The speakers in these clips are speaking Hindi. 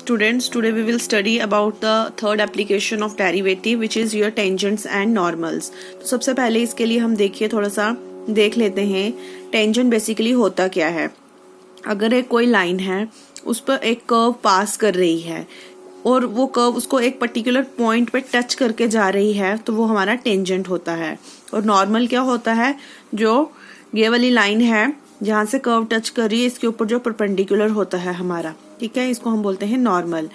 Students, today we will study about the third application of derivative which is your tangents and normals. तो सबसे पहले इसके लिए हम देखिए थोड़ा सा देख लेते हैं टेंजेंट बेसिकली होता क्या है। अगर एक कोई लाइन है उस पर एक कर्व पास कर रही है और वो कर्व उसको एक पर्टिकुलर पॉइंट पे टच करके जा रही है तो वो हमारा टेंजेंट होता है। और नॉर्मल क्या होता है, जो ये वाली लाइन है जहाँ से कर्व टच कर रही है इसके ऊपर जो परपेंडिकुलर होता है हमारा, ठीक है, इसको हम बोलते हैं नॉर्मल।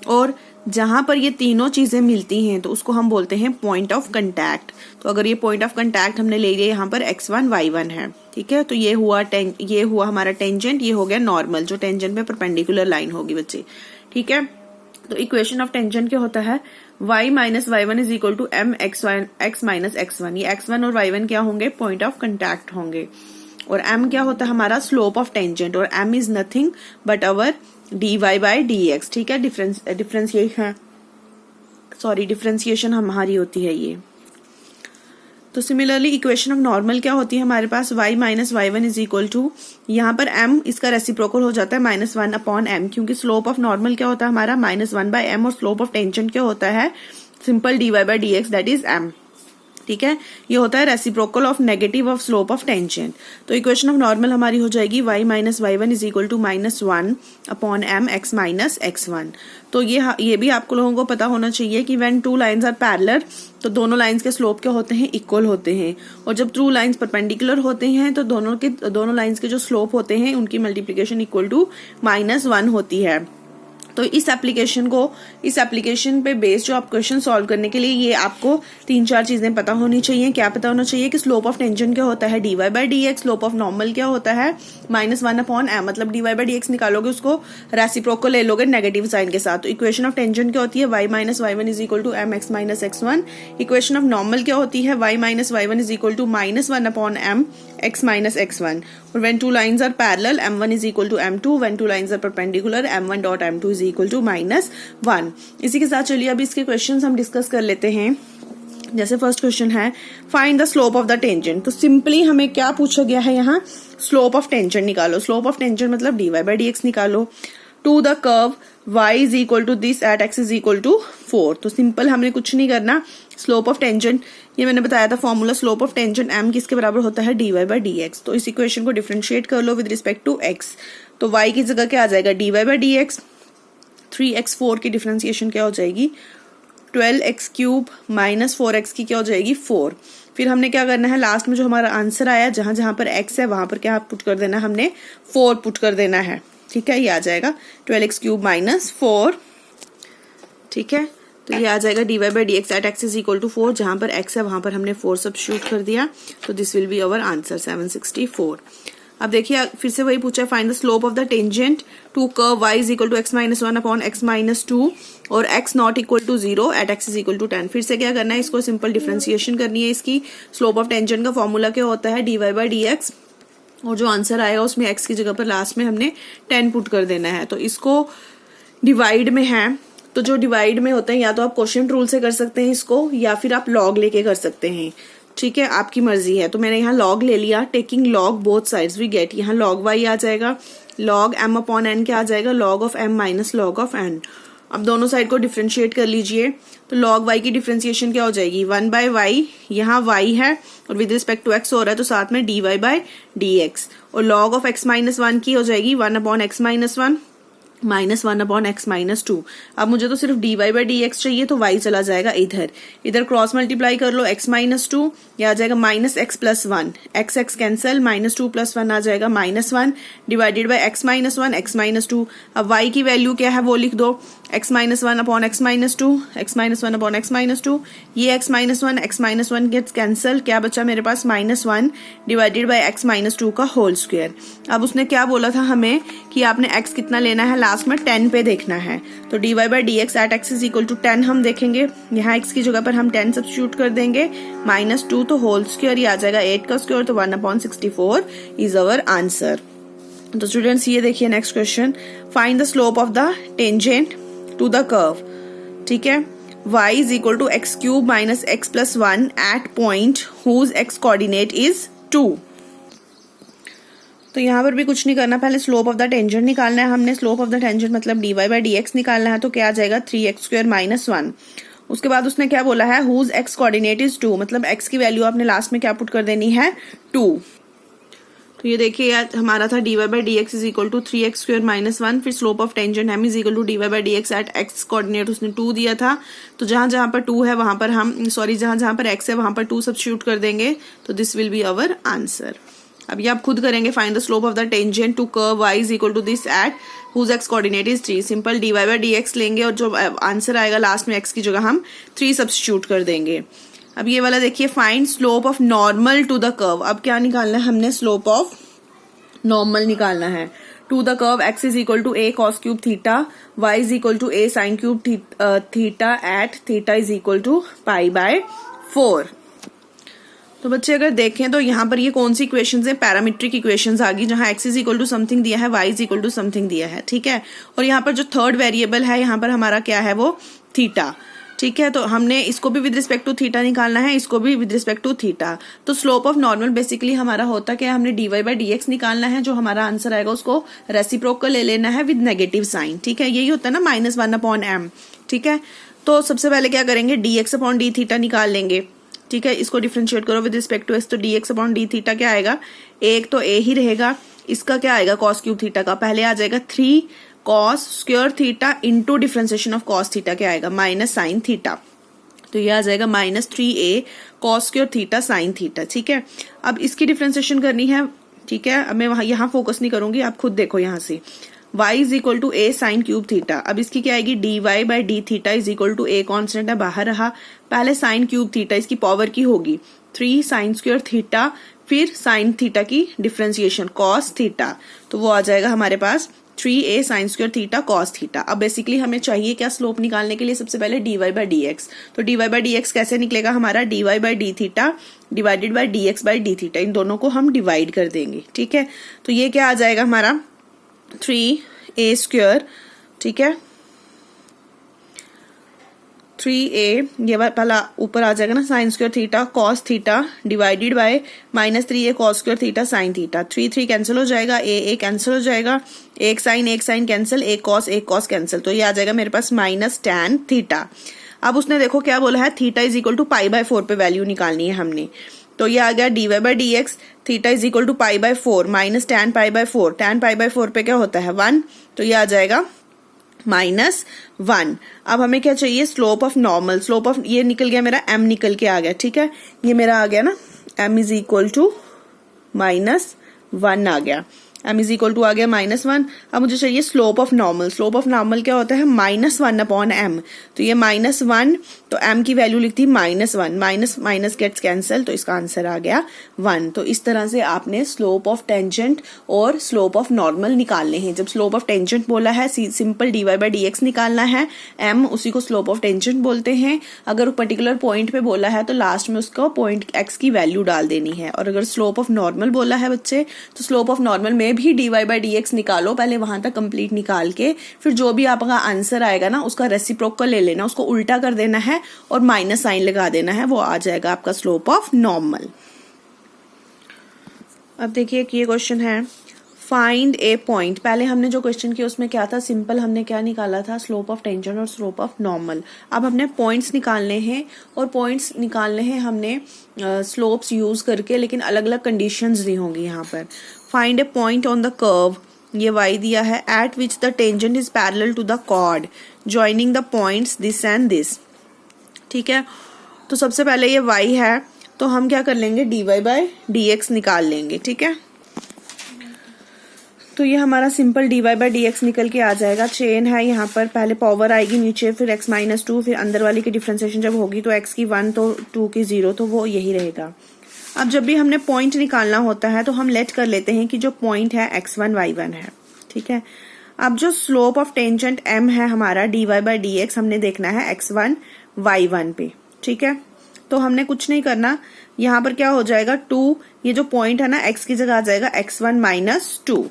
और जहां पर ये तीनों चीजें मिलती हैं तो उसको हम बोलते हैं पॉइंट ऑफ कंटैक्ट। तो अगर ये पॉइंट ऑफ कंटैक्ट हमने ले लिया यहाँ पर x1 y1 है, ठीक है, तो ये हुआ हमारा टेंजेंट, ये हो गया नॉर्मल जो टेंजेंट पे परपेंडिकुलर लाइन होगी बच्चे, ठीक है। तो इक्वेशन ऑफ टेंजेंट क्या होता है, y minus y1 is equal to m x minus x1। ये x1 और y1 क्या होंगे, पॉइंट ऑफ कंटैक्ट होंगे। और m क्या होता है हमारा स्लोप ऑफ टेंजेंट, और m is nothing but our dy by dx, ठीक है। डिफरेंशिएशन हमारी होती है ये। तो सिमिलरली इक्वेशन ऑफ नॉर्मल क्या होती है हमारे पास, y minus y1 is equal to, यहाँ पर m इसका रेसिप्रोकल हो जाता है -1 अपॉन m, क्योंकि स्लोप ऑफ नॉर्मल क्या होता है हमारा -1 बाय m और स्लोप ऑफ टेंजेंट क्या होता है simple dy by dx that is m, ठीक है। ये होता है reciprocal of negative of slope of tangent. तो इक्वेशन ऑफ नॉर्मल हमारी हो जाएगी y minus y1 is equal to -1 upon m x minus x1। तो ये भी आपको लोगों को पता होना चाहिए कि when two lines are parallel तो दोनों लाइंस के स्लोप क्या होते हैं, इक्वल होते हैं। और जब टू लाइंस परपेंडिकुलर होते हैं तो दोनों लाइंस के जो स्लोप होते हैं उनकी मल्टीप्लिकेशन इक्वल टू -1 होती है। तो इस एप्लीकेशन पे बेस्ड जो आप क्वेश्चन सॉल्व करने के लिए ये आपको 3-4 चीजें पता होनी चाहिए। क्या पता होना चाहिए कि स्लोप ऑफ टेंजेंट क्या होता है dy by dx, slope of normal क्या होता है -1 अपॉन m, मतलब dy बाई dx निकालोगे उसको रेसिप्रोकल ले लोगे नेगेटिव साइन के साथ। तो इक्वेशन ऑफ टेंजेंट क्या होती है y minus y1 is equal to m x minus x1। Equation of normal क्या होती है y minus y1 is equal to -1 upon m x minus x1। और when two lines are parallel m1 is equal to m2, when two lines are perpendicular m1 dot m2 is equal to -1। इसी के साथ चलिए अभी इसके क्वेश्चंस हम डिस्कस कर लेते हैं। जैसे फर्स्ट क्वेश्चन है find the slope of the tangent. तो सिंपली हमें क्या पूछा गया है यहाँ, स्लोप ऑफ टेंजेंट निकालो। स्लोप ऑफ टेंजेंट मतलब dy बाई dx निकालो to the curve y is equal to this at x is equal to 4। तो सिंपल हमने कुछ नहीं करना, स्लोप ऑफ टेंजेंट ये मैंने बताया था formula, slope of tangent m किसके बराबर होता है dy बाई dx। तो इस इक्वेशन को डिफरेंशिएट कर लो विद रिस्पेक्ट टू x। तो y की जगह क्या आ जाएगा dy बाई dx, 3x4 की डिफरेंशिएशन क्या हो जाएगी 12x क्यूब माइनस 4x की क्या हो जाएगी 4। फिर हमने क्या करना है लास्ट में जो हमारा आंसर आया जहां जहां पर x है वहां पर क्या पुट कर देना, हमने 4 पुट कर देना है, ठीक है। ये आ जाएगा 12x क्यूब माइनस 4, ठीक है। तो ये आ जाएगा dy by dx at x is equal to 4, जहां पर x है वहां पर हमने 4 सब्स्टिट्यूट कर दिया। तो this will be our answer 764। अब देखिए फिर से वही पूछा है find the slope of the tangent to curve y is equal to x minus 1 upon x minus 2 और x not equal to 0 at x is equal to 10। फिर से क्या करना है, इसको सिंपल डिफरेंशिएशन करनी है इसकी। स्लोप ऑफ टेंजेंट का फॉर्मूला क्या होता है dy बाई dx, और जो आंसर आएगा उसमें x की जगह पर लास्ट में हमने 10 पुट कर देना है। तो इसको डिवाइड में है, तो जो डिवाइड में होता है या तो आप क्वोशिएंट रूल से कर सकते हैं इसको या फिर आप लॉग लेके कर सकते हैं, ठीक है, आपकी मर्जी है। तो मैंने यहाँ लॉग ले लिया, taking log both sides we get, यहाँ लॉग y आ जाएगा, लॉग m अपॉन n क्या आ जाएगा log of m minus log of n। अब दोनों साइड को डिफरेंशिएट कर लीजिए। तो लॉग y की डिफरेंशिएशन क्या हो जाएगी 1 बाय y, यहाँ y है और विद रिस्पेक्ट टू x हो रहा है तो साथ में dy बाय dx। और लॉग ऑफ x माइनस 1 की हो जाएगी 1 upon x minus 1 minus 1 upon x minus 2। अब मुझे तो सिर्फ dy बाई dx चाहिए तो y चला जाएगा इधर क्रॉस मल्टीप्लाई कर लो x माइनस 2, ये आ जाएगा minus x plus 1, x cancel, minus 2 plus 1 आ जाएगा -1 divided by x minus 1 x minus 2। अब y की वैल्यू क्या है वो लिख दो, x minus 1 upon x minus 2, x minus 1 upon x minus 2, ये x माइनस 1 गेट्स कैंसल, क्या बचा मेरे पास -1 डिवाइडेड बाई x माइनस 2 का होल स्क्वायर। अब उसने क्या बोला था हमें कि आपने x कितना लेना है, लास्ट में 10 पे देखना है। तो dy by dx at x is equal to 10 हम देखेंगे, यहाँ x की जगह पर हम 10 सब्स्टिट्यूट कर देंगे, -2 तो होल स्क्वायर, ये आ जाएगा 8 का स्क्वायर, तो 1 अपॉन 64 इज अवर आंसर। तो स्टूडेंट्स ये देखिए next question, find the slope of the tangent to the curve, ठीक है, y is equal to x cube minus x plus 1 at point whose x coordinate is 2। तो यहाँ पर भी कुछ नहीं करना, पहले स्लोप ऑफ द टेंजेंट निकालना है हमने। स्लोप ऑफ द टेंजेंट मतलब dy बाई डी एक्स निकालना है, तो क्या आ जाएगा 3x² माइनस 1। उसके बाद उसने क्या बोला है, हुज x कोऑर्डिनेट इज 2, मतलब x की वैल्यू आपने लास्ट में क्या पुट कर देनी है 2। तो ये देखिए यार हमारा था dy by D x is equal to 3x² minus 1, फिर slope of tangent m is equal to dy by D x at x coordinate उसने 2 दिया था, तो जहां जहां पर 2 है वहां पर हम जहां जहां पर x है वहां पर 2 सब्स्टिट्यूट कर देंगे, तो this will be our answer. अब ये आप खुद करेंगे, find the slope of the tangent to curve y is equal to this at whose x coordinate is 3। Simple dy by D x लेंगे और जो आंसर आएगा लास्ट में x की जगह हम 3 सब्स्टिट्यूट कर देंगे। अब ये वाला देखिए, find slope of normal to the curve. अब क्या निकालना है हमने, स्लोप ऑफ नॉर्मल निकालना है to the curve x is equal to a cos cube theta, y is equal to a sin cube theta at theta is equal to pi by 4। तो बच्चे अगर देखें तो यहाँ पर ये कौन सी इक्वेशंस है, पैरामीट्रिक इक्वेशंस आ गई, जहाँ x is equal to something दिया है, y is equal to something दिया है, ठीक है। और यहाँ पर जो थर्ड वेरिएबल है यहाँ पर हमारा क्या है, वो थीटा, ठीक है। तो हमने इसको भी विद रिस्पेक्ट टू थीटा निकालना है, इसको भी विद रिस्पेक्ट टू थीटा। तो स्लोप ऑफ नॉर्मल बेसिकली हमारा होता क्या है, हमने dy बाई डी एक्स निकालना है, जो हमारा आंसर आएगा उसको रेसिप्रोकल ले लेना है विद नेगेटिव साइन, ठीक है। यही होता है ना -1/m, ठीक है। तो सबसे पहले क्या करेंगे, dx अपॉन डी थीटा निकाल लेंगे, ठीक है। इसको डिफरेंशिएट करो विद रिस्पेक्ट टू x, तो dx अपॉन डी थीटा क्या आएगा, एक तो a ही रहेगा, इसका क्या आएगा cos क्यूब थीटा का, पहले आ जाएगा 3 cos square theta into differentiation of cos theta क्या आएगा माइनस साइन थीटा, तो ये आ जाएगा -3a cos square theta sine theta, ठीक है। अब इसकी डिफरेंशिएशन करनी है, ठीक है। अब मैं यहाँ फोकस नहीं करूंगी, आप खुद देखो यहाँ से, y is equal to a sine cube theta. अब इसकी क्या आएगी, dy by D theta is equal to a constant है बाहर रहा, पहले साइन क्यूब थीटा इसकी पावर की होगी 3 साइन स्क्वायर थीटा, फिर साइन थीटा की डिफरेंशिएशन cos थीटा, तो वो आ जाएगा हमारे पास 3a sine square theta cos theta. अब बेसिकली हमें चाहिए क्या, स्लोप निकालने के लिए सबसे पहले dy बाई डी एक्स। तो dy बाई डी एक्स कैसे निकलेगा हमारा, dy by D theta divided by dx by D theta, इन दोनों को हम डिवाइड कर देंगे, ठीक है। तो ये क्या आ जाएगा हमारा 3a स्क्वायर, ठीक है, 3a, ये पहला ऊपर आ जाएगा ना sign square theta cos theta divided by -3a cos square theta sine theta, 3 cancel हो जाएगा, a कैंसिल हो जाएगा, एक साइन कैंसिल, एक कॉस कैंसिल, तो ये आ जाएगा मेरे पास -tan थीटा। अब उसने देखो क्या बोला है, theta is equal to pi by 4 पे वैल्यू निकालनी है हमने, तो ये आ गया dy by D x, theta is equal to pi by 4 minus tan pi by 4, tan pi by 4 पे क्या होता है 1, तो ये आ जाएगा -1। अब हमें क्या चाहिए, slope of normal, slope of, ये निकल गया मेरा m निकल के आ गया, ठीक है, ये मेरा आ गया ना m इज इक्वल टू -1 आ गया, m इज इक्वल टू आ गया -1। अब मुझे चाहिए slope of normal, slope of normal क्या होता है -1/m, तो ये -1, तो m की वैल्यू लिखती -1, माइनस गेट्स कैंसिल, तो इसका आंसर आ गया 1। तो इस तरह से आपने स्लोप ऑफ टेंजेंट और स्लोप ऑफ नॉर्मल निकालने हैं। जब स्लोप ऑफ टेंजेंट बोला है, simple dy by D x निकालना है, m उसी को स्लोप ऑफ टेंजेंट बोलते हैं। अगर पर्टिकुलर पॉइंट पे बोला है तो लास्ट में उसका पॉइंट x की वैल्यू डाल देनी है, और अगर स्लोप ऑफ नॉर्मल बोला है बच्चे, तो स्लोप ऑफ नॉर्मल में भी dy बाई डी एक्स निकालो, पहले वहां तक कंप्लीट निकाल के फिर जो भी आपका आंसर आएगा ना उसका रेसिप्रोकल ले लेना, उसको उल्टा कर देना है और माइनस साइन लगा देना है, वो आ जाएगा आपका स्लोप ऑफ नॉर्मल। अब देखिए ये क्वेश्चन है, फाइंड ए पॉइंट। पहले हमने जो क्वेश्चन किया उसमें क्या था, सिंपल हमने क्या निकाला था, स्लोप ऑफ टेंजेंट और स्लोप ऑफ नॉर्मल। अब हमने पॉइंट्स निकालने हैं, और पॉइंट्स निकालने हैं हमने स्लोप्स यूज करके, लेकिन अलग अलग कंडीशंस दी होंगी यहाँ पर। Find a point on the curve, ये y दिया है, at which the tangent is parallel to the chord joining the points this and this, ठीक है। तो सबसे पहले ये y है, तो हम क्या कर लेंगे, dy बाई डी एक्स निकाल लेंगे, ठीक है। तो ये हमारा simple dy by D x निकल के आ जाएगा। चेन है यहाँ पर, पहले पावर आएगी नीचे, फिर x -2, फिर अंदर वाली की डिफरेंशिएशन जब होगी तो x की 1 तो 2 की 0, तो वो यही रहेगा। अब जब भी हमने पॉइंट निकालना होता है तो हम लेट कर लेते हैं कि जो पॉइंट है x1 y1 है, ठीक है। अब जो स्लोप ऑफ टेंजेंट m है हमारा dy बाई डी एक्स, हमने देखना है x1 y1 पे, ठीक है। तो हमने कुछ नहीं करना, यहाँ पर क्या हो जाएगा 2, ये जो पॉइंट है ना x की जगह आ जाएगा x1 -2,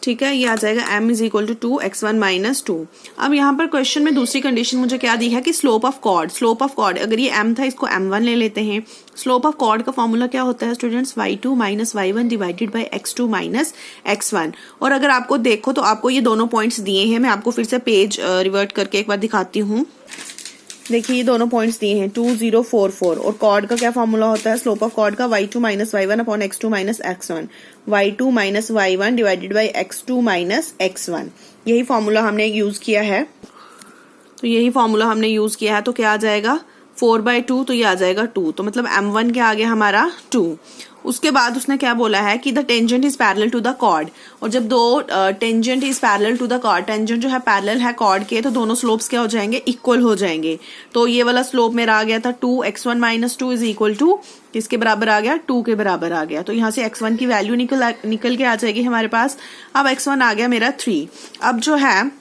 ठीक है, ये आ जाएगा m is equal to 2 x1 minus 2। अब यहाँ पर क्वेश्चन में दूसरी कंडीशन मुझे क्या दी है कि slope of chord, slope of chord अगर ये m था इसको m1 ले लेते हैं। स्लोप ऑफ कॉर्ड का फॉर्मूला क्या होता है students, y2 minus y1 divided by x2 minus x1। और अगर आपको देखो तो आपको ये दोनों पॉइंट्स दिए हैं, मैं आपको फिर से पेज रिवर्ट करके एक बार दिखाती हूँ। देखिए ये दोनों पॉइंट्स दिए हैं 2044 और कॉर्ड का क्या फॉर्मूला होता है, स्लोप ऑफ कॉर्ड का y2 minus y1 upon x2 minus x1, y2 minus y1 divided by x2 minus x1। यही फॉर्मूला हमने यूज किया है, तो यही फॉर्मूला हमने यूज किया है। तो क्या आ जाएगा 4/2, तो ये आ जाएगा 2, तो मतलब m1 क्या आ गया हमारा 2। उसके बाद उसने क्या बोला है कि the tangent is parallel to the chord, और जब दो tangent is parallel to the chord, tangent जो है पैरेलल है कॉर्ड के, तो दोनों स्लोप्स क्या हो जाएंगे, इक्वल हो जाएंगे। तो ये वाला स्लोप मेरा आ गया था 2x1 minus 2 is equal to किसके बराबर आ गया, 2 के बराबर आ गया। तो यहाँ से x1 की वैल्यू निकल के आ जाएगी हमारे पास। अब x1 आ गया मेरा 3। अब जो है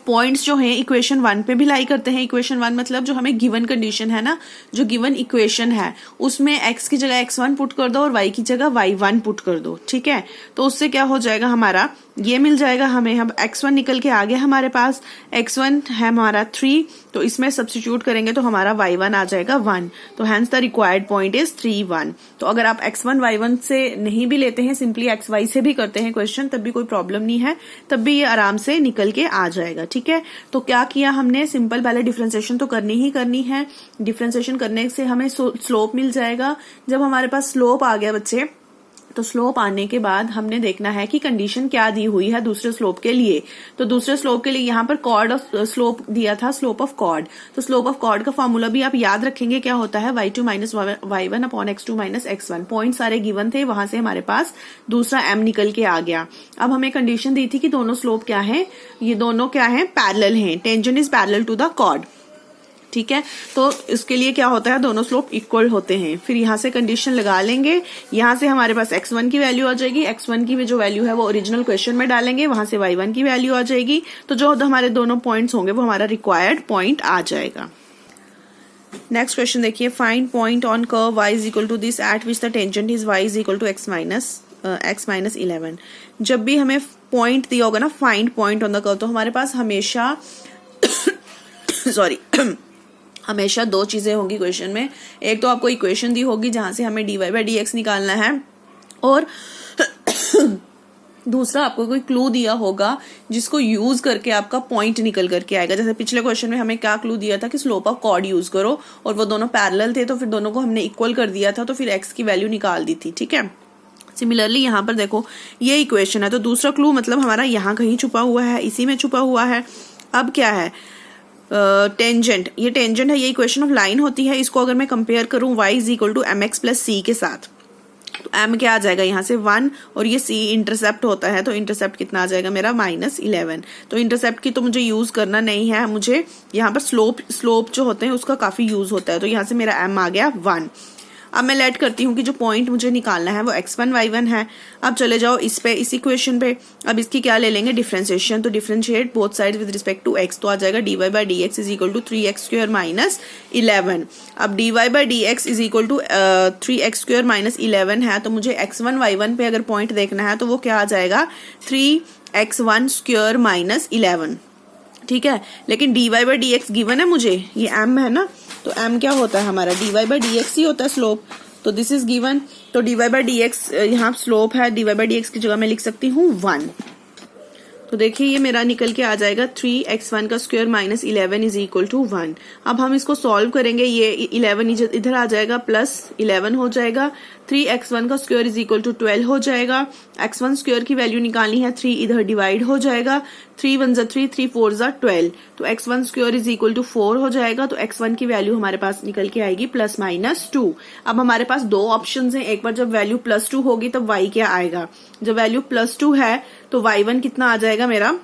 पॉइंट्स जो हैं इक्वेशन 1 पे भी लाई करते हैं। इक्वेशन 1 मतलब जो हमें गिवन कंडीशन है ना, जो गिवन इक्वेशन है उसमें x की जगह x1 पुट कर दो और y की जगह y1 पुट कर दो, ठीक है। तो उससे क्या हो जाएगा हमारा, ये मिल जाएगा हमें। अब x1 निकल के आ गया हमारे पास, x1 है हमारा 3, तो इसमें सब्स्टिट्यूट करेंगे तो हमारा y1 आ जाएगा 1। तो hence the required point is 3 1। तो अगर आप x1 y1 से नहीं भी लेते हैं, सिंपली xy से भी करते हैं क्वेश्चन, तब भी कोई प्रॉब्लम नहीं है, तब भी ये आराम से निकल के आ जाएगा, ठीक है। तो क्या किया हमने, सिंपल पहले डिफरेंशिएशन तो करनी ही करनी है। डिफरेंशिएशन करने से हमें स्लोप मिल जाएगा। जब हमारे पास स्लोप आ गया बच्चे, तो स्लोप आने के बाद हमने देखना है कि कंडीशन क्या दी हुई है दूसरे स्लोप के लिए। तो दूसरे स्लोप के लिए यहाँ पर कॉर्ड ऑफ स्लोप दिया था, स्लोप ऑफ कॉर्ड। तो स्लोप ऑफ कॉर्ड का फॉर्मूला भी आप याद रखेंगे, क्या होता है y2 minus y1 upon x2 minus x1। Point सारे गिवन थे, वहां से हमारे पास दूसरा m निकल के आ गया। अब हमें कंडीशन दी थी कि दोनों स्लोप क्या है, ये दोनों क्या है, पैरेलल हैं, tangent is parallel to the chord, ठीक है। तो इसके लिए क्या होता है, दोनों स्लोप इक्वल होते हैं। फिर यहाँ से कंडीशन लगा लेंगे, यहाँ से हमारे पास x1 की वैल्यू आ जाएगी, x1 की जो वैल्यू है वो ओरिजिनल क्वेश्चन में डालेंगे, वहां से y1 की वैल्यू आ जाएगी। तो जो हमारे दोनों पॉइंट्स होंगे वो हमारा रिक्वायर्ड पॉइंट आ जाएगा। नेक्स्ट क्वेश्चन देखिए, find point on curve y is equal to this at which the tangent is y is equal to x minus 11। जब भी हमें पॉइंट दिया होगा ना, find point on the curve, तो हमारे पास हमेशा सॉरी हमेशा दो चीजें होंगी क्वेश्चन में। एक तो आपको इक्वेशन दी होगी जहां से हमें dy बाई dx निकालना है, और दूसरा आपको कोई क्लू दिया होगा जिसको यूज करके आपका पॉइंट निकल करके आएगा। जैसे पिछले क्वेश्चन में हमें क्या क्लू दिया था कि स्लोप ऑफ कॉर्ड यूज करो, और वो दोनों पैरेलल थे, तो फिर दोनों को हमने इक्वल कर दिया था, तो फिर x की वैल्यू निकाल दी थी, ठीक है। सिमिलरली यहाँ पर देखो ये इक्वेशन है, तो दूसरा क्लू मतलब हमारा यहाँ कहीं छुपा हुआ है, इसी में छुपा हुआ है। अब क्या है, टेंजेंट, ये टेंजेंट है, ये इक्वेशन ऑफ लाइन होती है। इसको अगर मैं कंपेयर करूं y is equal to mx plus c के साथ, तो m क्या आ जाएगा यहाँ से 1, और ये c इंटरसेप्ट होता है, तो इंटरसेप्ट कितना आ जाएगा मेरा -11। तो इंटरसेप्ट की तो मुझे यूज करना नहीं है, मुझे यहाँ पर स्लोप जो होते हैं उसका काफी यूज होता है। तो यहाँ से मेरा m आ गया 1। अब मैं लेट करती हूँ कि जो पॉइंट मुझे निकालना है वो x1 y1 है। अब चले जाओ इस पे, इस इक्वेशन पे। अब इसकी क्या ले लेंगे, डिफरेंशिएशन। तो differentiate both side with respect to x, तो आ जाएगा dy by dx is equal to 3x square minus 11। अब dy by dx is equal to 3x square minus 11 है, तो मुझे x1 y1 पे अगर पॉइंट देखना है तो वो क्या आ जाएगा 3x1 स्क्वायर माइनस 11, ठीक है। लेकिन dy बाई dx गिवन है मुझे, ये m है ना, तो m क्या होता है हमारा dy बाई dx ही होता है स्लोप, तो दिस इज गिवन। तो dy बाई dx यहाँ स्लोप है, dy बाई dx की जगह मैं लिख सकती हूँ 1। तो देखिए ये मेरा निकल के आ जाएगा 3x1 का square minus 11 is equal to 1। अब हम इसको सॉल्व करेंगे, ये 11 इधर आ जाएगा, प्लस 11 हो जाएगा, 3x1 का स्क्वायर इज इक्वल टू 12 हो जाएगा। x1 स्क्वायर की वैल्यू निकालनी है, 3 इधर डिवाइड हो जाएगा, 3 1 जा 3, 3 4 जा 12, तो x1 square is equal to 4 हो जाएगा। तो x1 की वैल्यू हमारे पास निकल के आएगी +-2। अब हमारे पास दो ऑप्शन हैं, एक बार जब वैल्यू +2 होगी तब y क्या आएगा, जब वैल्यू +2 है तो y1 कितना आ जाएगा मेरा,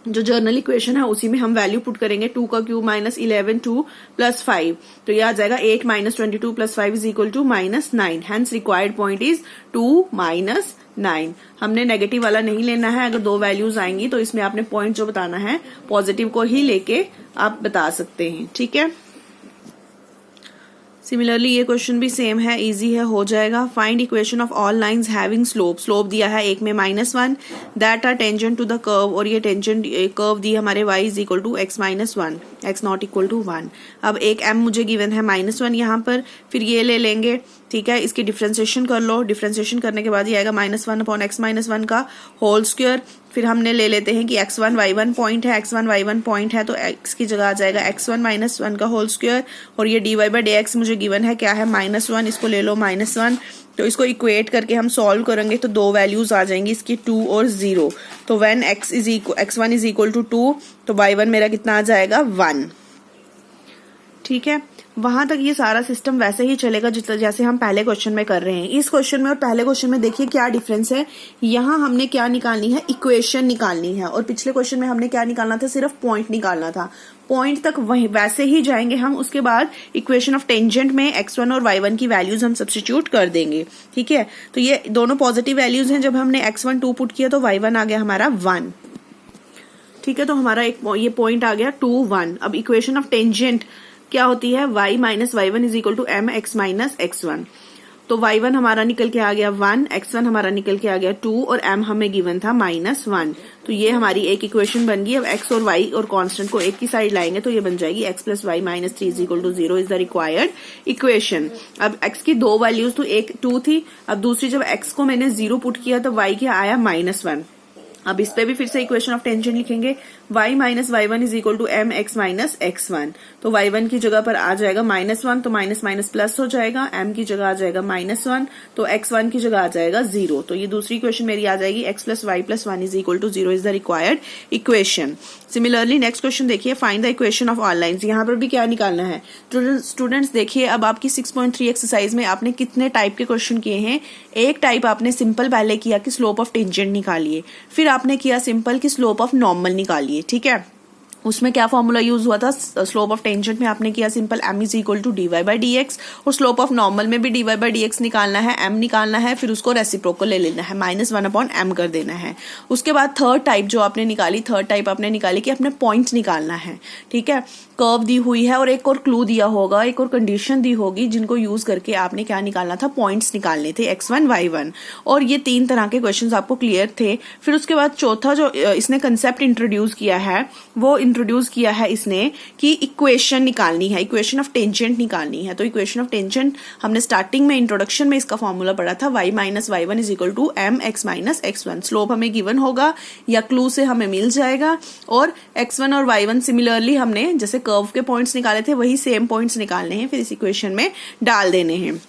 जो जर्नल इक्वेशन है उसी में हम वैल्यू पुट करेंगे, 2 का क्यूब माइनस 11 2 प्लस 5, तो ये आ जाएगा 8 minus 22 plus 5 is equal to -9। Hence required point is 2 -9। हमने नेगेटिव वाला नहीं लेना है, अगर दो वैल्यूज आएंगी तो इसमें आपने पॉइंट जो बताना है पॉजिटिव को ही लेके आप बता सकते हैं, ठीक है। सिमिलरली ये क्वेश्चन भी सेम है, इजी है, हो जाएगा। Find equation of all lines having slope. Slope दिया है एक में -1 that are tangent to the curve, और ये टेंजेंट कर्व दी हमारे y is equal to x minus 1, x not equal to 1। अब एक m मुझे गिवन है -1 यहाँ पर, फिर ये ले लेंगे, ठीक है, इसकी डिफ्रेंसिएशन कर लो। डिफ्रेंसिएशन करने के बाद ये आएगा -1 अपॉन x माइनस 1 का होल स्क्वायर। फिर हमने ले लेते हैं कि x1 y1 पॉइंट है, x1 y1 पॉइंट है, तो x की जगह आ जाएगा x1 माइनस 1 का होल स्क्वायर, और ये dy बाई dx मुझे गिवन है क्या है -1, इसको ले लो -1। तो इसको इक्वेट करके हम सॉल्व करेंगे तो दो वैल्यूज आ जाएंगी इसकी 2 और 0। तो when x1 is equal to 2 तो y1 मेरा कितना आ जाएगा 1। ठीक है, वहां तक ये सारा सिस्टम वैसे ही चलेगा जैसे हम पहले क्वेश्चन में कर रहे हैं। इस क्वेश्चन में और पहले क्वेश्चन में देखिए क्या डिफरेंस है। यहाँ हमने क्या निकालनी है, इक्वेशन निकालनी है, और पिछले क्वेश्चन में हमने क्या निकालना था, सिर्फ पॉइंट निकालना था। पॉइंट तक वही वैसे ही जाएंगे हम, उसके बाद इक्वेशन ऑफ टेंजेंट में x1 और y1 की वैल्यूज हम सब्स्टिट्यूट कर देंगे। ठीक है, तो ये दोनों पॉजिटिव वैल्यूज हैं। जब हमने x1 2 पुट किया तो y1 आ गया हमारा 1। ठीक है, तो हमारा एक ये पॉइंट आ गया 2 1। अब इक्वेशन ऑफ टेंजेंट क्या होती है, y minus y1 is equal to m x minus x1। तो y1 हमारा निकल के आ गया 1, x1 हमारा निकल के आ गया 2, और m हमें गिवन था -1। तो ये हमारी एक इक्वेशन बन गई। अब x और y और कांस्टेंट को एक की साइड लाएंगे तो ये बन जाएगी x plus y minus 3 is equal to 0 is the required equation. अब x की दो वैल्यूज तो एक 2 थी, अब दूसरी जब x को मैंने 0 पुट किया तो y क्या आया -1। अब इस पे भी फिर से इक्वेशन ऑफ टेंजेंट लिखेंगे, y minus y1 is equal to m x minus x1। तो y1 की जगह पर आ जाएगा -1, तो माइनस माइनस प्लस हो जाएगा, m की जगह आ जाएगा -1, तो x1 की जगह आ जाएगा 0। तो ये दूसरी इक्वेशन मेरी आ जाएगी x plus Y plus 1 is equal to 0 is the required equation. Similarly next question देखिए, find the equation of all lines. यहाँ पर भी क्या निकालना है स्टूडेंट्स, देखिए अब आपकी 6.3 एक्सरसाइज में आपने कितने टाइप के क्वेश्चन किए हैं। एक टाइप आपने सिंपल पहले किया कि स्लोप ऑफ टेंजेंट निकालिए, फिर आपने किया सिंपल की स्लोप ऑफ नॉर्मल निकालिए। ठीक है, उसमें क्या फॉर्मूला यूज हुआ था, स्लोप ऑफ टेंजेंट में आपने किया simple m is equal to dy by dx, और स्लोप ऑफ नॉर्मल में भी dy बाई dx निकालना है, m निकालना है, फिर उसको रेसिप्रोकल ले लेना है, -1 अपॉन m कर देना है। उसके बाद थर्ड टाइप जो आपने निकाली, थर्ड टाइप आपने निकाली कि अपने पॉइंट निकालना है। ठीक है, कर्व दी हुई है और एक और क्लू दिया होगा, एक और कंडीशन दी होगी जिनको यूज करके आपने क्या निकालना था, पॉइंट्स निकालने थे x1 y1, और ये 3 तरह के क्वेश्चंस आपको क्लियर थे। फिर उसके बाद चौथा जो इसने कंसेप्ट इंट्रोड्यूस किया है, वो इंट्रोड्यूस किया है इसने कि इक्वेशन निकालनी है, इक्वेशन ऑफ टेंजेंट निकालनी है। तो इक्वेशन ऑफ टेंजेंट हमने स्टार्टिंग में इंट्रोडक्शन में इसका फॉर्मूला पढ़ा था, y minus y1 is equal to m x minus x1। Slope हमें गिवन होगा या क्लू से हमें मिल जाएगा, और x1 और y1 सिमिलरली हमने जैसे कर्व के पॉइंट्स निकाले थे वही सेम पॉइंट्स निकालने हैं, फिर इस इक्वेशन में डाल देने हैं।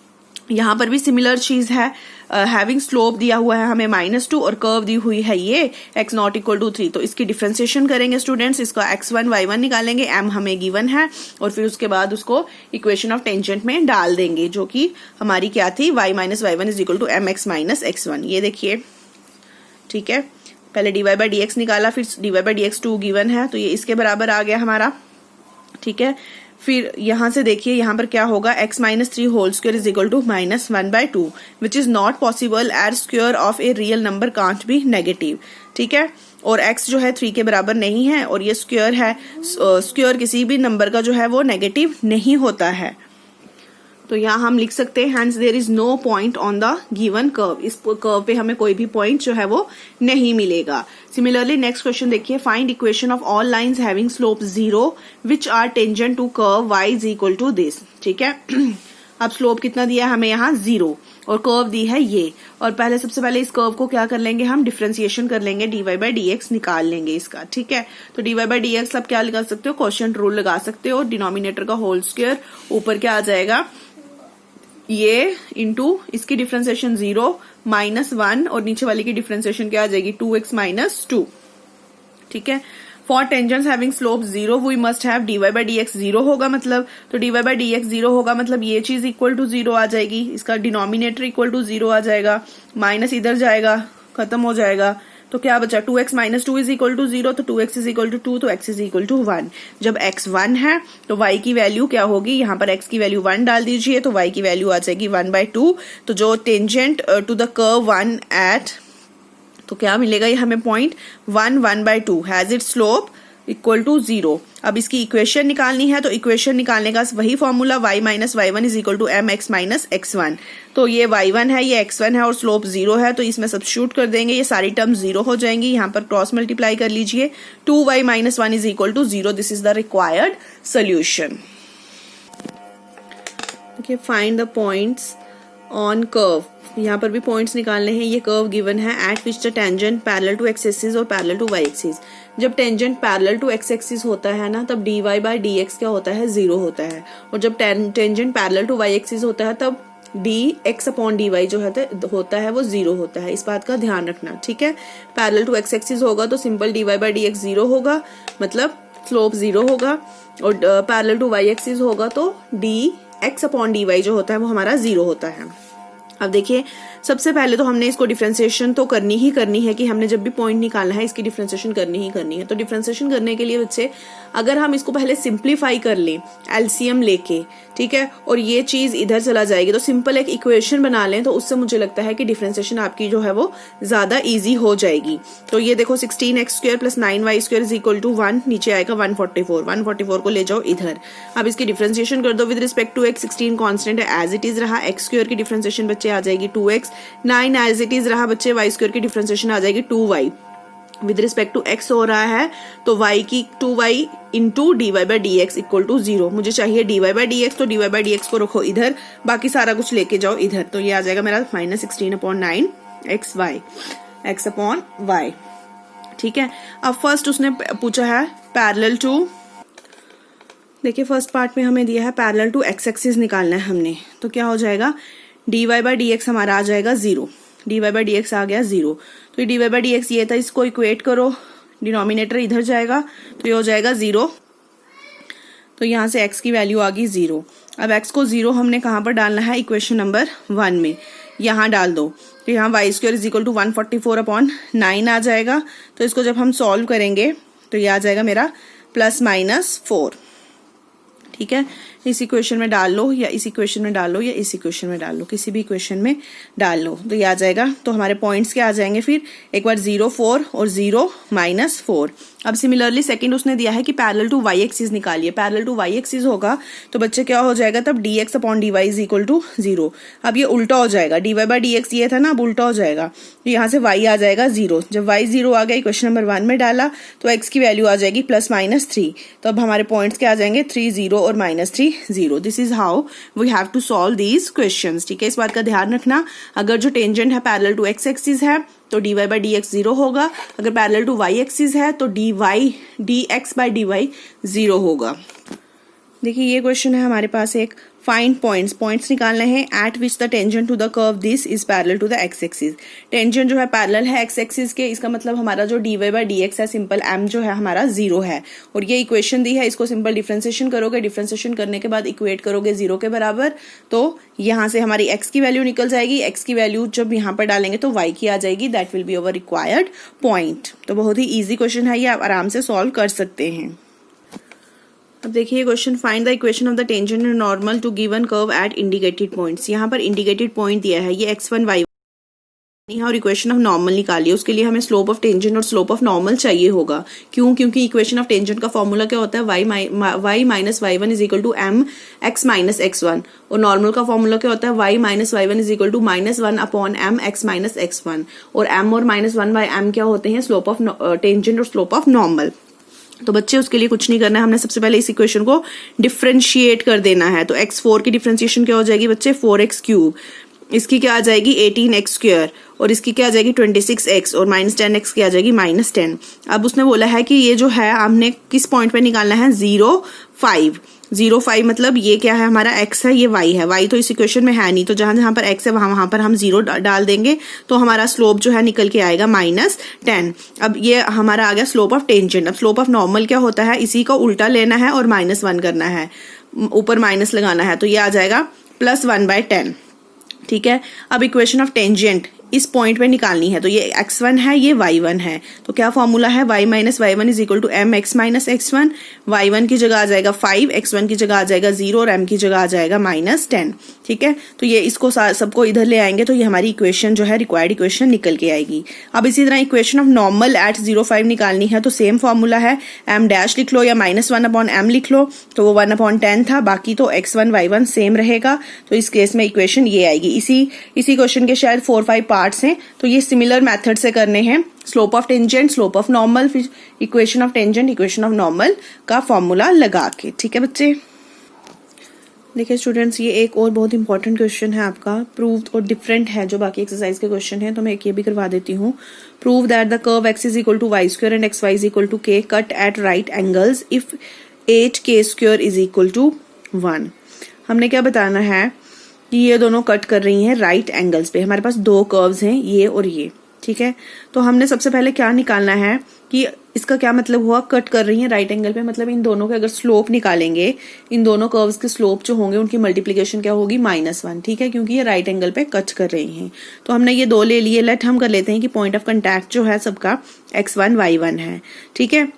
यहाँ पर भी सिमिलर चीज है, हैविंग स्लोप दिया हुआ है हमें -2 और कर्व दी हुई है ये x नॉट इक्वल टू 3। तो इसकी डिफ्रेंसिएशन करेंगे स्टूडेंट्स, इसका x1 y1 निकालेंगे, m हमें गिवन है, और फिर उसके बाद उसको इक्वेशन ऑफ टेंजेंट में डाल देंगे, जो कि हमारी क्या थी, y minus y1 is equal to m x minus x1। ये देखिए, ठीक है, पहले dy बाई dx निकाला, फिर dy बाई dx 2 गिवन है, तो ये इसके बराबर आ गया हमारा। ठीक है, फिर यहां से देखिए यहाँ पर क्या होगा, x minus 3 whole square is equal to -1/2 which is not possible as square of a real number can't be negative. ठीक है, और x जो है 3 के बराबर नहीं है, और ये स्क्वायर है, स्क्वायर किसी भी नंबर का जो है वो नेगेटिव नहीं होता है। तो यहाँ हम लिख सकते हैं hence there is no point on the given curve, इस कर्व पे हमें कोई भी पॉइंट जो है वो नहीं मिलेगा। सिमिलरली नेक्स्ट क्वेश्चन देखिए, find equation of all lines having slope 0 which are tangent to curve y is equal to this. ठीक है, अब स्लोप कितना दिया है हमें यहाँ 0, और कर्व दी है ये, और पहले सबसे पहले इस कर्व को क्या कर लेंगे, हम डिफ्रेंसिएशन कर लेंगे, dy बाई dx निकाल लेंगे इसका। ठीक है, तो dy बाई dx आप क्या लगा सकते हो, क्वोशिएंट रूल लगा सकते हो, डिनोमिनेटर का होल स्क्वायर, ऊपर क्या आ जाएगा ये इंटू इसकी डिफ्रेंसिएशन 0 -1, और नीचे वाली की डिफ्रेंसिएशन क्या आ जाएगी 2x माइनस 2। ठीक है, for tangents having slope 0 we must have dy by dx 0 होगा, मतलब तो dy बाई dx 0 होगा, मतलब ये चीज इक्वल टू 0 आ जाएगी, इसका डिनोमिनेटर इक्वल टू 0 आ जाएगा, माइनस इधर जाएगा, खत्म हो जाएगा, तो क्या बचा 2x minus 2 is equal to 0, तो 2x इज इक्वल टू 2, तो x इज इक्वल टू 1। जब x 1 है तो y की वैल्यू क्या होगी, यहाँ पर x की वैल्यू 1 डाल दीजिए, तो y की वैल्यू आ जाएगी 1/2। तो जो tangent to the curve 1 at, तो क्या मिलेगा ये हमें point 1/2 has it slope equal to 0। अब इसकी इक्वेशन निकालनी है, तो इक्वेशन निकालने का वही formula y minus y one is equal to m x minus x1। तो ये y1 है, ये x1 है और स्लोप 0 है, तो इसमें सब्स्टिट्यूट कर देंगे, ये सारी टर्म 0 हो जाएंगी। यहाँ पर क्रॉस मल्टीप्लाई कर लीजिए, 2y minus 1 is equal to 0। This is the required solution. देखिए, find the points on curve. यहाँ पर भी पॉइंट्स निकालने हैं। ये कर्व गिवन है at which the tangent parallel to X axis और पैरेलल टू वाई एक्सिस। जब tangent parallel to X axis होता है ना, तब dy बाय dx क्या होता है, 0 होता है। और जब tangent parallel to Y axis होता है, तब dx अपॉन dy जो होता है वो 0 होता है। इस बात का ध्यान रखना, ठीक है। पैरेलल टू एक्स एक्सिस होगा तो सिंपल dy बाय dx 0 होगा, मतलब स्लोप 0 होगा। और पैरेलल टू वाई एक्सिस होगा तो dx अपॉन dy जो होता है वो हमारा 0 होता है। अब देखिए, सबसे पहले तो हमने इसको डिफरेंशिएशन तो करनी ही करनी है कि हमने जब भी पॉइंट निकालना है इसकी डिफरेंशिएशन करनी ही करनी है। तो डिफरेंशिएशन करने के लिए बच्चे, अगर हम इसको पहले सिंप्लीफाई कर लें एलसीएम लेके, ठीक है, और ये चीज इधर चला जाएगी, तो सिंपल एक इक्वेशन बना लें, तो उससे मुझे लगता है कि डिफरेंशिएशन आपकी जो है वो ज्यादा ईजी हो जाएगी। तो ये देखो, 16x² plus 9y² is equal to 1, नीचे आएगा 144। 144 को ले जाओ इधर। अब इसकी डिफरेंशिएशन कर दो with respect to x। 16 constant है, एज इट इज रहा। x² की डिफरेंशिएशन बच्चे आ जाएगी 2x। 9 एज इट इज रहा बच्चे, y² की डिफरेंशिएशन आ जाएगी 2y। With respect to x हो रहा है तो y की 2y into dy by dx equal to 0। मुझे चाहिए dy बाई dx, तो dy बाई dx को रखो इधर, बाकी सारा कुछ लेके जाओ इधर। तो ये आ जाएगा मेरा minus 16 upon 9 x upon y, ठीक है। अब फर्स्ट उसने पूछा है पैरेलल टू, देखिए फर्स्ट पार्ट में हमें दिया है पैरेलल टू x एक्सिस निकालना है हमने। तो क्या हो जाएगा, dy बाई dx हमारा आ जाएगा 0। dy बाई dx आ गया 0। तो dy बाई dx ये था, इसको इक्वेट करो, डिनोमिनेटर इधर जाएगा तो ये हो जाएगा 0। तो यहाँ से x की वैल्यू आ गई 0। अब x को 0 हमने कहाँ पर डालना है, इक्वेशन नंबर 1 में, यहाँ डाल दो। तो यहाँ y² is equal to 144 upon 9 आ जाएगा। तो इसको जब हम सॉल्व करेंगे तो ये आ जाएगा मेरा प्लस माइनस 4, ठीक है। इस इक्वेशन में डाल लो, या इस इक्वेशन में डाल लो, या इस इक्वेशन में डाल लो, किसी भी इक्वेशन में डाल लो, तो ये आ जाएगा। तो हमारे पॉइंट्स क्या आ जाएंगे फिर, एक बार 0 4 और 0 माइनस 4। अब सिमिलरली सेकंड उसने दिया है कि पैरेलल टू वाई एक्सिस निकालिए। पैरेलल टू वाई एक्सिस होगा तो बच्चे क्या हो जाएगा, तब dx upon dy is equal to 0। अब ये उल्टा हो जाएगा, dy बाई dx ये था ना, अब उल्टा हो जाएगा। तो यहाँ से y आ जाएगा 0। जब y 0 आ गया, इक्वेशन नंबर 1 में डाला तो x की वैल्यू आ जाएगी प्लस माइनस 3। तो अब हमारे पॉइंट्स क्या आ जाएंगे, 3 0 और minus 3 0। This is how we have to solve these questions, ठीक है। इस बात का ध्यान रखना, अगर जो टेंजेंट है पैरेलल टू x एक्सिस है तो dy बाई dx 0 होगा, अगर पैरेलल टू y एक्सिस है तो dx बाई dy 0 होगा। देखिए, ये क्वेश्चन है हमारे पास एक, फाइंड पॉइंट्स निकालने हैं at which the tangent to the curve this is parallel to the x axis. Tangent जो है पैरेलल है एक्स एक्सिस के, इसका मतलब हमारा जो dy बाई dx है सिंपल m जो है हमारा 0 है। और ये इक्वेशन दी है, इसको सिंपल डिफरेंशिएशन करोगे, डिफरेंशिएशन करने के बाद इक्वेट करोगे 0 के बराबर, तो यहाँ से हमारी x की वैल्यू निकल जाएगी। x की वैल्यू जब यहाँ पर डालेंगे तो y की आ जाएगी, that will be our required point. तो बहुत ही ईजी क्वेश्चन है, ये आप आराम से सॉल्व कर सकते हैं। अब देखिए question, find the equation of the tangent and normal to given curve at indicated points. यहाँ पर इंडिकेटेड पॉइंट दिया है, ये x1 y1 और इक्वेशन ऑफ नॉर्मल निकालिए। उसके लिए हमें स्लोप ऑफ टेंजेंट और स्लोप ऑफ नॉर्मल चाहिए होगा। क्यों? क्योंकि इक्वेशन ऑफ टेंजेंट का फॉर्मूला क्या होता है, y minus y1 is equal to m x minus x1, और नॉर्मल का फॉर्मूला क्या होता है, y minus y1 is equal to minus 1 upon m x minus x1। और m और माइनस 1 बाय m क्या होते हैं, स्लोप ऑफ टेंजेंट और स्लोप ऑफ नॉर्मल। तो बच्चे उसके लिए कुछ नहीं करना है, हमने सबसे पहले इस इक्वेशन को डिफरेंशिएट कर देना है। तो x4 की डिफरेंशिएशन क्या हो जाएगी बच्चे, 4x क्यूब, इसकी क्या आ जाएगी 18x स्क्वायर, और इसकी क्या आ जाएगी 26x, और माइनस 10x की आ जाएगी माइनस 10। अब उसने बोला है कि ये जो है हमने किस पॉइंट पे निकालना है, 0 5। 0 5 मतलब ये क्या है, हमारा x है, ये y है। y तो इस इक्वेशन में है नहीं, तो जहां जहां पर x है वहां पर हम 0 डाल देंगे, तो हमारा स्लोप जो है निकल के आएगा माइनस 10। अब ये हमारा आ गया स्लोप ऑफ टेंजेंट। अब स्लोप ऑफ नॉर्मल क्या होता है, इसी का उल्टा लेना है और माइनस 1 करना है, ऊपर माइनस लगाना है, तो ये आ जाएगा प्लस 1 बाय 10, ठीक है। अब इक्वेशन ऑफ टेंजेंट, इस पॉइंट पे निकालनी है। तो ये x1 है, ये y1 है, तो क्या फॉर्मूला है, y minus y1 is equal to m x minus x1। y1 की जगह आ जाएगा 5, x1 की जगह आ जाएगा 0 और m की जगह आ जाएगा -10। ठीक है, तो ये इसको सबको इधर ले आएंगे तो ये हमारी इक्वेशन जो है रिक्वायर्ड इक्वेशन निकल के आएगी। अब इसी तरह इक्वेशन ऑफ नॉर्मल एट 0,5 निकालनी है तो सेम फॉर्मूला है, m डैश लिख लो या -1/m लिख लो, तो वो 1/10 था, बाकी तो x1 y1 सेम रहेगा। तो इस केस में इक्वेशन ये आएगी। इसी क्वेश्चन के शायद 4-5 पार्ट्स हैं, तो ये सिमिलर मेथड से करने हैं। Slope of tangent, slope of normal, फिर equation of tangent, equation of normal का फॉर्मूला लगा के। ठीक है बच्चे, देखिए स्टूडेंट्स, ये एक और बहुत इंपॉर्टेंट क्वेश्चन है आपका, प्रूव्ड और डिफरेंट है जो बाकी एक्सरसाइज के क्वेश्चन है, तो मैं एक ये भी करवा देती हूँ। Prove that the curve x is equal to y square and x y is equal to k cut at right angles if 8k square is equal to 1। हमने क्या बताना है कि ये दोनों कट कर रही हैं राइट एंगल्स पे। हमारे पास दो कर्व्स हैं, ये और ये। ठीक है, तो हमने सबसे पहले क्या निकालना है कि इसका क्या मतलब हुआ, कट कर रही हैं राइट एंगल पे, मतलब इन दोनों के अगर स्लोप निकालेंगे, इन दोनों कर्व्स के स्लोप जो होंगे उनकी मल्टीप्लिकेशन क्या होगी, -1। ठीक है, क्योंकि ये राइट एंगल पे कट कर रही हैं। तो हमने ये दो ले लिए, लेट हम कर लेते हैं कि पॉइंट ऑफ कंटैक्ट जो है सबका x1 y1 है। ठीक है,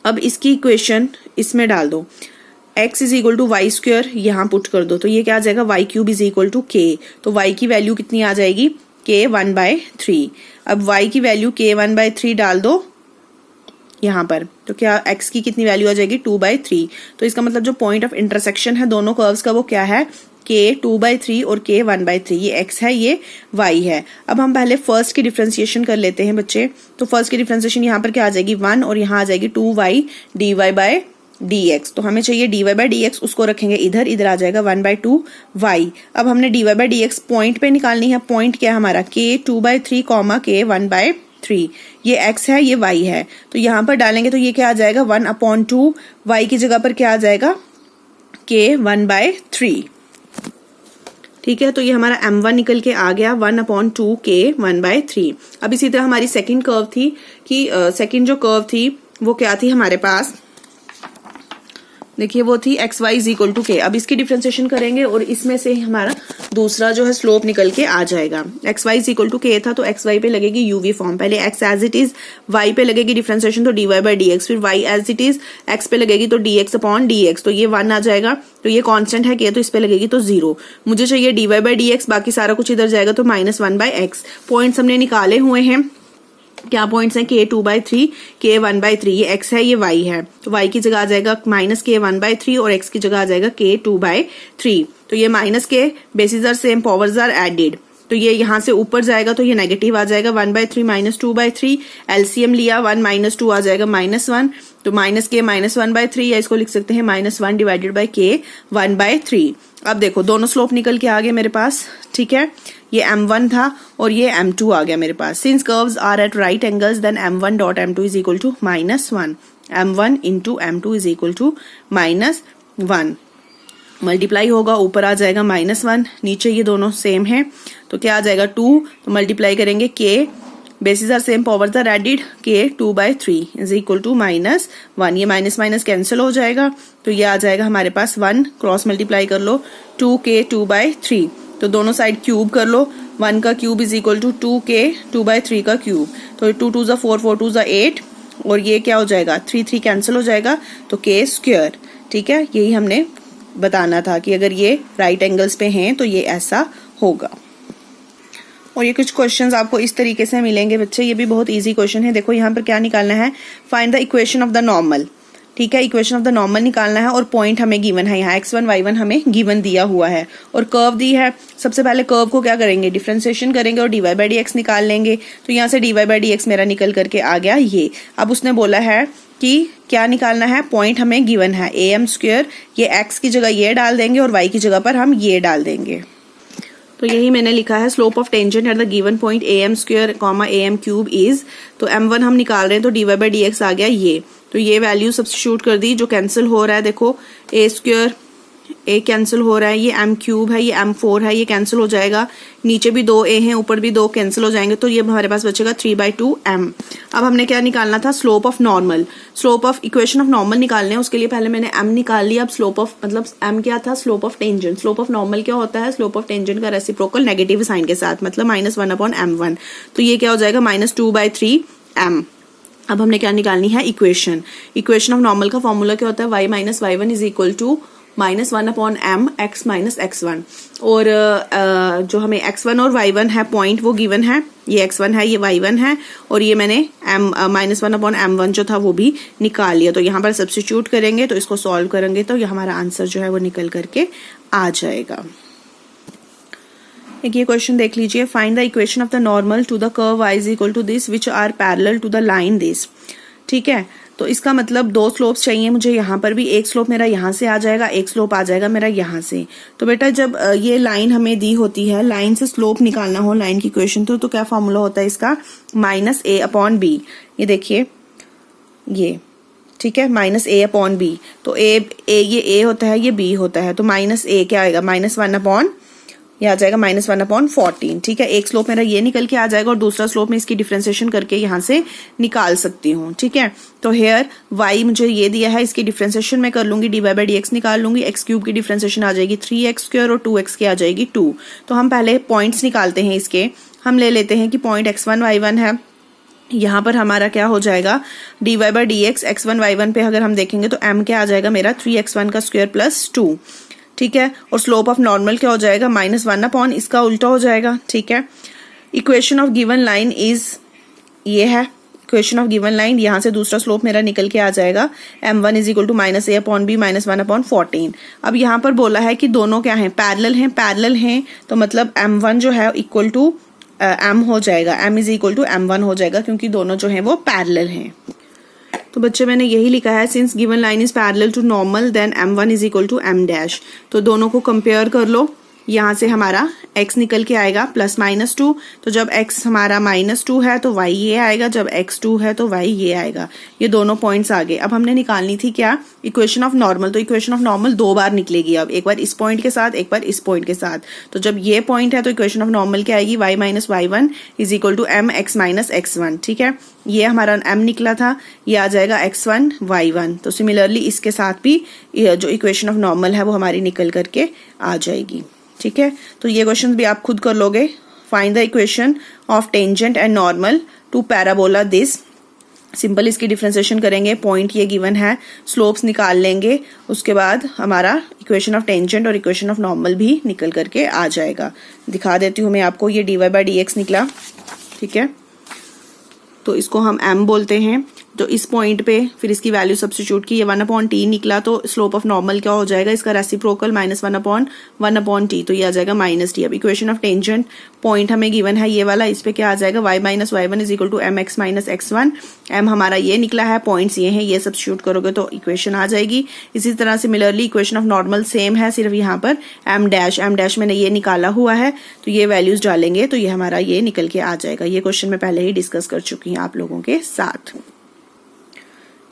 अब इसकी इक्वेशन इसमें डाल दो, x is equal to y square यहाँ पुट कर दो, तो ये क्या आ जाएगा, y cube is equal to k। तो y की वैल्यू कितनी आ जाएगी, k 1/3। अब y की वैल्यू k 1/3 डाल दो यहाँ पर, तो क्या x की कितनी वैल्यू आ जाएगी, 2/3। तो इसका मतलब जो पॉइंट ऑफ इंटरसेक्शन है दोनों कर्व्स का वो क्या है, k 2/3 और k 1/3। ये x है, ये y है। अब हम पहले फर्स्ट की डिफरेंशिएशन कर लेते हैं बच्चे। तो फर्स्ट की डिफरेंशिएशन यहाँ पर क्या आ जाएगी, 1 और यहाँ आ जाएगी 2y dy/dx। तो हमें चाहिए dy/dx, उसको रखेंगे इधर, इधर आ जाएगा 1/2y। अब हमने dy/dx पॉइंट पे निकालनी है। पॉइंट क्या है हमारा, k 2/3 k 1/3। ये x है, ये y है, तो यहाँ पर डालेंगे तो ये क्या आ जाएगा, 1/2। y की जगह पर क्या आ जाएगा, k 1/3। ठीक है, तो ये हमारा m1 निकल के आ गया, 1/2 k 1/3। अब इसी तरह हमारी सेकंड कर्व थी कि सेकंड जो कर्व थी वो क्या थी हमारे पास, देखिए वो थी x y is equal to k. अब इसकी डिफरेंशिएशन करेंगे और इसमें से हमारा दूसरा जो है स्लोप निकल के आ जाएगा। X y is equal to k था तो एक्स वाई पे लगेगी यूवी फॉर्म, पहले x as it is, y पे लगेगी डिफरेंशिएशन तो dy/dx, फिर y as it is x पे लगेगी तो dx/dx, तो ये 1 आ जाएगा, तो ये कांस्टेंट है के, तो इस पे लगेगी तो 0। मुझे चाहिए dy/dx, बाकी सारा कुछ इधर जाएगा तो -1/x। पॉइंट्स हमने निकाले हुए हैं, क्या पॉइंट्स हैं, k 2/3 k 1/3। ये x है, ये y है, तो y की जगह आ जाएगा -k 1/3 और x की जगह आ जाएगा k 2/3। तो ये -k bases are same, powers are added, तो ये यहाँ से ऊपर जाएगा तो ये नेगेटिव आ जाएगा, 1/3 -2/3। एलसीएम लिया, 1 - 2 आ जाएगा -1, तो -k -1/3, या इसको लिख सकते हैं -1 डिवाइडेड बाई k 1/3। अब देखो दोनों स्लोप निकल के आ गए मेरे पास। ठीक है, ये m1 था और ये m2 आ गया मेरे पास। Since curves are at right angles then m1 dot m2 is equal to -1। m1 into m2 is equal to -1। Multiply होगा, ऊपर आ जाएगा -1, नीचे ये दोनों सेम है तो क्या आ जाएगा 2, तो मल्टीप्लाई करेंगे k, bases are same, powers are added, k 2/3 is equal to -1। ये माइनस माइनस कैंसिल हो जाएगा, तो ये आ जाएगा हमारे पास 1, क्रॉस मल्टीप्लाई कर लो, 2k 2/3, तो दोनों साइड क्यूब कर लो, 1 का cube is equal to 2k 2/3 का क्यूब, तो 2 2 4 4 2 8, और ये क्या हो जाएगा 3 3 कैंसिल हो जाएगा, तो k स्क्वायर। ठीक है, यही हमने बताना था कि अगर ये राइट एंगल्स पे हैं तो ये ऐसा होगा। और ये कुछ क्वेश्चंस आपको इस तरीके से मिलेंगे बच्चे, ये भी बहुत इजी क्वेश्चन है। देखो यहाँ पर क्या निकालना है, find the equation of the normal. ठीक है, इक्वेशन ऑफ द नॉर्मल निकालना है और पॉइंट हमें गिवन है, यहाँ x1 y1 हमें गिवन दिया हुआ है और कर्व दी है। सबसे पहले कर्व को क्या करेंगे, डिफरेंशिएशन करेंगे और dy/dx निकाल लेंगे, तो यहाँ से dy/dx मेरा निकल करके आ गया ये। अब उसने बोला है कि क्या निकालना है, पॉइंट हमें गिवन है am², ये x की जगह ये डाल देंगे और y की जगह पर हम ये डाल देंगे, तो यही मैंने लिखा है slope of tangent at the given point am² am³ is, तो m1 हम निकाल रहे हैं तो dy/dx आ गया ये, तो ये वैल्यू सब्स्टिट्यूट कर दी, जो कैंसिल हो रहा है देखो, a² ए कैंसिल हो रहा है, ये m क्यूब है, ये m4 है, ये कैंसिल हो जाएगा, नीचे भी 2a हैं, ऊपर भी 2 कैंसिल हो जाएंगे, तो ये हमारे पास बचेगा 3/2m। अब हमने क्या निकालना था, slope of normal, slope of equation of normal निकालने हैं। उसके लिए पहले मैंने m निकाल लिया। अब स्लोप ऑफ मतलब m क्या था, slope of tangent. Slope of normal क्या होता है, स्लोप ऑफ टेंजेंट का रेसिप्रोकल नेगेटिव साइन के साथ, मतलब -1/m1। तो ये क्या हो जाएगा, -2/3m। अब हमने क्या निकालनी है, इक्वेशन। इक्वेशन ऑफ नॉर्मल का फॉर्मूला क्या होता है, y - y1 is equal to -1/m x - x1। और जो हमें x1 और y1 है पॉइंट, वो गिवन है, ये x1 है, ये y1 है, और ये मैंने -1/m1 जो था वो भी निकाल लिया। तो यहाँ पर सब्स्टिट्यूट करेंगे, तो इसको सॉल्व करेंगे तो ये हमारा आंसर जो है वो निकल करके आ जाएगा। एक ये क्वेश्चन देख लीजिए, find the equation of the normal to the curve y is equal to this which are parallel to the line this. ठीक है, तो इसका मतलब 2 स्लोप्स चाहिए मुझे। यहाँ पर भी एक स्लोप मेरा यहाँ से आ जाएगा, एक स्लोप आ जाएगा मेरा यहाँ से। तो बेटा जब ये लाइन हमें दी होती है, लाइन से स्लोप निकालना हो लाइन की इक्वेशन, तो क्या फॉर्मूला होता है इसका, -a/b। ये देखिए ये, ठीक है, -a/b। तो ये a होता है, ये b होता है, तो -a क्या आएगा, -1/, ये आ जाएगा -1/14। ठीक है, एक स्लोप मेरा ये निकल के आ जाएगा और दूसरा स्लोप मैं इसकी डिफरेंशिएशन करके यहाँ से निकाल सकती हूँ। ठीक है, तो हेयर y मुझे ये दिया है, इसकी डिफरेंशिएशन मैं कर लूंगी, dy/dx निकाल लूंगी, x क्यूब की डिफरेंशिएशन आ जाएगी 3x² और 2x की आ जाएगी 2। तो हम पहले पॉइंट्स निकालते हैं इसके। हम ले लेते हैं कि पॉइंट x1 y1 है, यहाँ पर हमारा क्या हो जाएगा, dy/dx x1 y1 पे अगर हम देखेंगे तो m क्या आ जाएगा मेरा, 3x1 का स्क्वायर प्लस 2। ठीक है, और स्लोप ऑफ नॉर्मल क्या हो जाएगा, -1/, इसका उल्टा हो जाएगा। ठीक है, equation of given line is, ये है इक्वेशन ऑफ गिवन लाइन, यहाँ से दूसरा स्लोप मेरा निकल के आ जाएगा, m1 is equal to -a/b -1/14। अब यहाँ पर बोला है कि दोनों क्या हैं, पैरेलल हैं, तो मतलब m1 जो है इक्वल टू m हो जाएगा, m is equal to m1 हो जाएगा, क्योंकि दोनों जो हैं वो पैरेलल हैं। तो बच्चे मैंने यही लिखा है, since given line is parallel to normal then m1 is equal to m'। तो दोनों को कंपेयर कर लो, यहाँ से हमारा x निकल के आएगा +-2। तो जब x हमारा -2 है तो y ये आएगा, जब x2 है तो y ये आएगा। ये दोनों पॉइंट्स आ गए। अब हमने निकालनी थी क्या, इक्वेशन ऑफ नॉर्मल। तो इक्वेशन ऑफ नॉर्मल 2 बार निकलेगी, अब एक बार इस पॉइंट के साथ, एक बार इस पॉइंट के साथ। तो जब ये पॉइंट है तो इक्वेशन ऑफ नॉर्मल क्या आएगी, y - y1 is equal to mx - x1। ठीक है, ये हमारा m निकला था, ये आ जाएगा x1 y1। तो सिमिलरली इसके साथ भी जो इक्वेशन ऑफ नॉर्मल है वो हमारी निकल करके आ जाएगी। ठीक है, तो ये क्वेश्चन भी आप खुद कर लोगे। Find the equation of tangent and normal to parabola this. Simple इसकी डिफरेंशिएशन करेंगे, पॉइंट ये गिवन है, स्लोप्स निकाल लेंगे, उसके बाद हमारा इक्वेशन ऑफ टेंजेंट और इक्वेशन ऑफ नॉर्मल भी निकल करके आ जाएगा। दिखा देती हूँ मैं आपको, ये dy/dx निकला। ठीक है, तो इसको हम m बोलते हैं। तो इस पॉइंट पे फिर इसकी वैल्यू सब्स्टिट्यूट की, ये 1/t निकला, तो स्लोप ऑफ नॉर्मल क्या हो जाएगा, इसका रेसिप्रोकल -1/1/t, तो ये आ जाएगा -t। अब इक्वेशन ऑफ टेंजेंट, पॉइंट हमें गिवन है ये वाला, इस पे क्या आ जाएगा, y - y1 is equal to mx - x1। m हमारा ये निकला है, पॉइंट्स ये हैं, ये सब्स्टिट्यूट करोगे तो इक्वेशन आ जाएगी। इसी तरह similarly equation of normal same है, सिर्फ यहाँ पर m' मैंने ये निकाला हुआ है, तो ये वैल्यूज डालेंगे तो ये हमारा ये निकल के आ जाएगा। ये क्वेश्चन मैं पहले ही डिस्कस कर चुकी हूँ आप लोगों के साथ।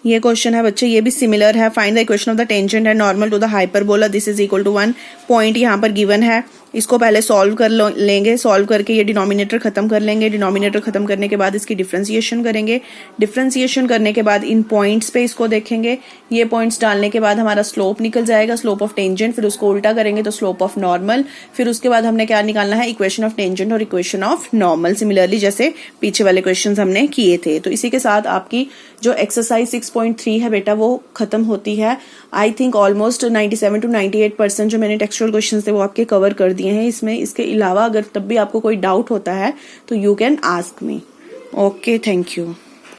ये क्वेश्चन है बच्चे, ये भी सिमिलर है। Find the equation of the tangent and normal to the hyperbola this is equal to 1। Point यहाँ पर गिवन है, इसको पहले सॉल्व कर लेंगे, सॉल्व करके ये डिनोमिनेटर खत्म कर लेंगे। डिनोमिनेटर खत्म करने के बाद इसकी डिफरेंशिएशन करेंगे। डिफरेंशिएशन करने के बाद इन पॉइंट्स पे इसको देखेंगे, ये पॉइंट्स डालने के बाद हमारा स्लोप निकल जाएगा, स्लोप ऑफ टेंजेंट, फिर उसको उल्टा करेंगे तो स्लोप ऑफ नॉर्मल। फिर उसके बाद हमने क्या निकालना है, इक्वेशन ऑफ टेंजेंट और इक्वेशन ऑफ नॉर्मल, सिमिलरली जैसे पीछे वाले क्वेश्चन हमने किए थे। तो इसी के साथ आपकी जो एक्सरसाइज 6.3 है बेटा वो खत्म होती है। आई थिंक ऑलमोस्ट 97 to 98% जो मैंने टेक्सचुअल क्वेश्चन थे वो आपके कवर कर दिए हैं इसमें। इसके अलावा अगर तब भी आपको कोई डाउट होता है तो you can ask me. Okay, thank you.